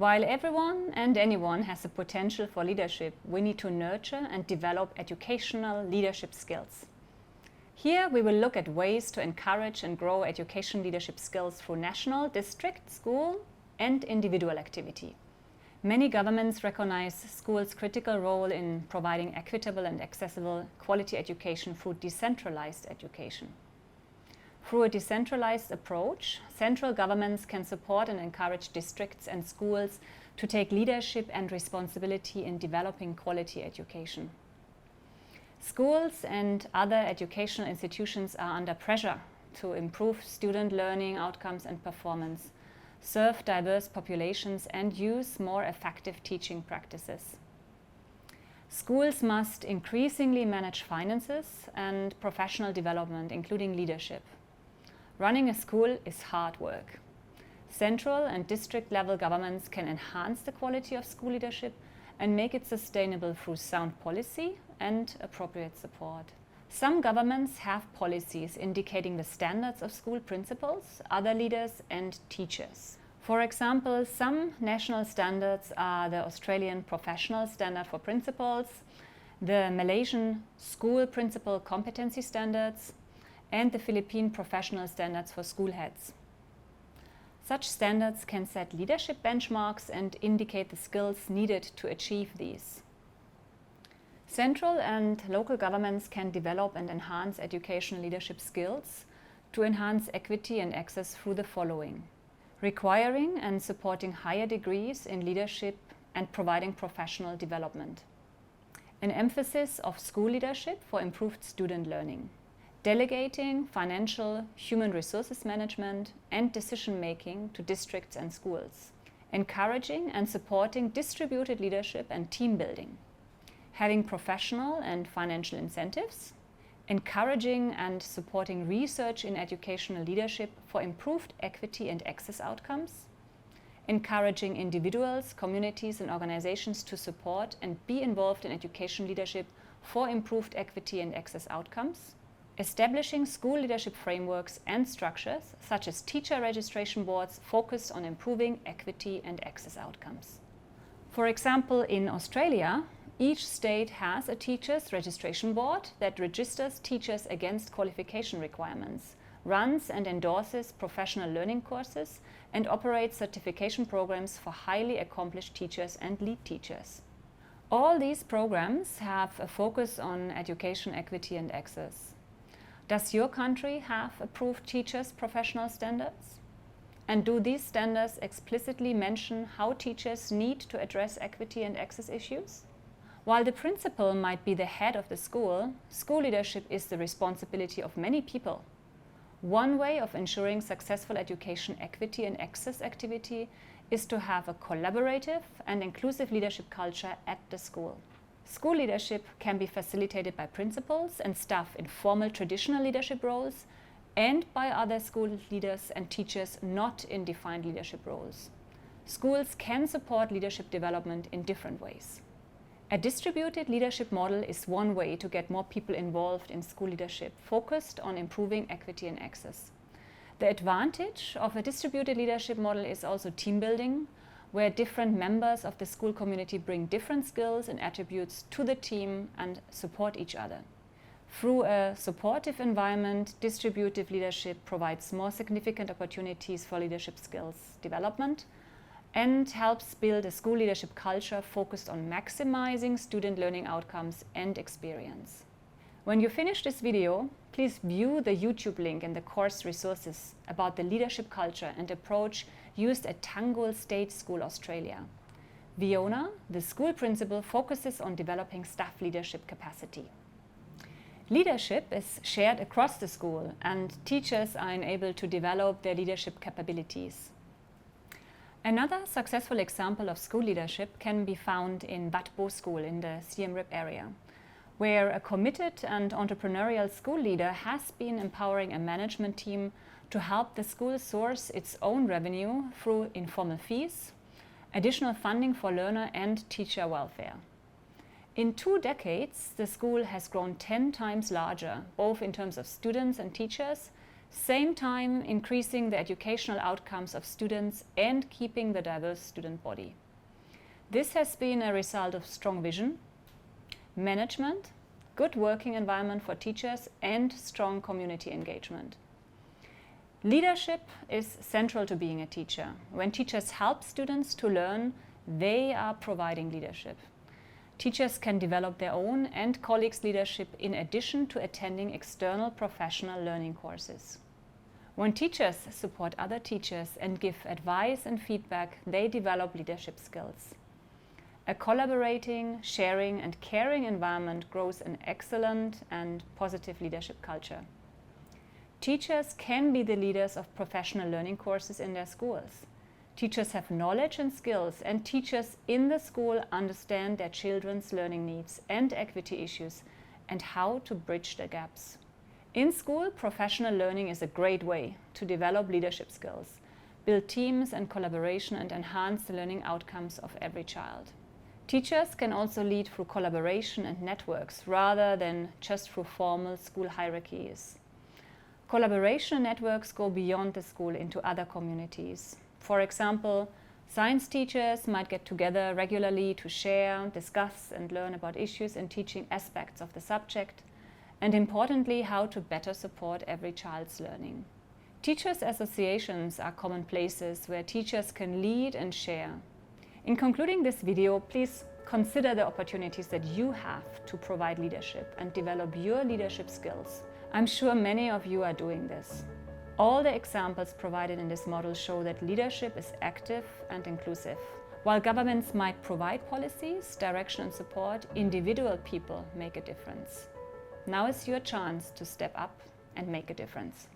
While everyone and anyone has the potential for leadership, we need to nurture and develop educational leadership skills. Here we will look at ways to encourage and grow education leadership skills through national, district, school and individual activity. Many governments recognize schools' critical role in providing equitable and accessible quality education through decentralized education. Through a decentralized approach, central governments can support and encourage districts and schools to take leadership and responsibility in developing quality education. Schools and other educational institutions are under pressure to improve student learning outcomes and performance, serve diverse populations and use more effective teaching practices. Schools must increasingly manage finances and professional development, including leadership. Running a school is hard work. Central and district level governments can enhance the quality of school leadership and make it sustainable through sound policy and appropriate support. Some governments have policies indicating the standards of school principals, other leaders and teachers. For example, some national standards are the Australian Professional Standard for Principals, the Malaysian School Principal Competency Standards, and the Philippine Professional Standards for School Heads. Such standards can set leadership benchmarks and indicate the skills needed to achieve these. Central and local governments can develop and enhance educational leadership skills to enhance equity and access through the following: requiring and supporting higher degrees in leadership and providing professional development. An emphasis of school leadership for improved student learning. Delegating financial, human resources management and decision-making to districts and schools. Encouraging and supporting distributed leadership and team building. Having professional and financial incentives. Encouraging and supporting research in educational leadership for improved equity and access outcomes. Encouraging individuals, communities and organizations to support and be involved in education leadership for improved equity and access outcomes. Establishing school leadership frameworks and structures, such as teacher registration boards, focused on improving equity and access outcomes. For example, in Australia, each state has a teachers registration board that registers teachers against qualification requirements, runs and endorses professional learning courses, and operates certification programs for highly accomplished teachers and lead teachers. All these programs have a focus on education equity and access. Does your country have approved teachers' professional standards? And do these standards explicitly mention how teachers need to address equity and access issues? While the principal might be the head of the school, school leadership is the responsibility of many people. One way of ensuring successful education equity and access activity is to have a collaborative and inclusive leadership culture at the school. School leadership can be facilitated by principals and staff in formal traditional leadership roles and by other school leaders and teachers not in defined leadership roles. Schools can support leadership development in different ways. A distributed leadership model is one way to get more people involved in school leadership, focused on improving equity and access. The advantage of a distributed leadership model is also team building, where different members of the school community bring different skills and attributes to the team and support each other. Through a supportive environment, distributive leadership provides more significant opportunities for leadership skills development and helps build a school leadership culture focused on maximizing student learning outcomes and experience. When you finish this video, please view the YouTube link in the course resources about the leadership culture and approach used at Tangul State School, Australia. Fiona, the school principal, focuses on developing staff leadership capacity. Leadership is shared across the school and teachers are enabled to develop their leadership capabilities. Another successful example of school leadership can be found in Bat Bo School in the Siem Reap area, where a committed and entrepreneurial school leader has been empowering a management team to help the school source its own revenue through informal fees, additional funding for learner and teacher welfare. In 2 decades, the school has grown 10 times larger, both in terms of students and teachers, same time increasing the educational outcomes of students and keeping the diverse student body. This has been a result of strong vision, management, good working environment for teachers, and strong community engagement. Leadership is central to being a teacher. When teachers help students to learn, they are providing leadership. Teachers can develop their own and colleagues' leadership in addition to attending external professional learning courses. When teachers support other teachers and give advice and feedback, they develop leadership skills. A collaborating, sharing, and caring environment grows an excellent and positive leadership culture. Teachers can be the leaders of professional learning courses in their schools. Teachers have knowledge and skills, and teachers in the school understand their children's learning needs and equity issues and how to bridge the gaps. In school, professional learning is a great way to develop leadership skills, build teams and collaboration, and enhance the learning outcomes of every child. Teachers can also lead through collaboration and networks rather than just through formal school hierarchies. Collaboration networks go beyond the school into other communities. For example, science teachers might get together regularly to share, discuss, and learn about issues and teaching aspects of the subject, and importantly, how to better support every child's learning. Teachers' associations are common places where teachers can lead and share. In concluding this video, please consider the opportunities that you have to provide leadership and develop your leadership skills. I'm sure many of you are doing this. All the examples provided in this model show that leadership is active and inclusive. While governments might provide policies, direction and support, individual people make a difference. Now is your chance to step up and make a difference.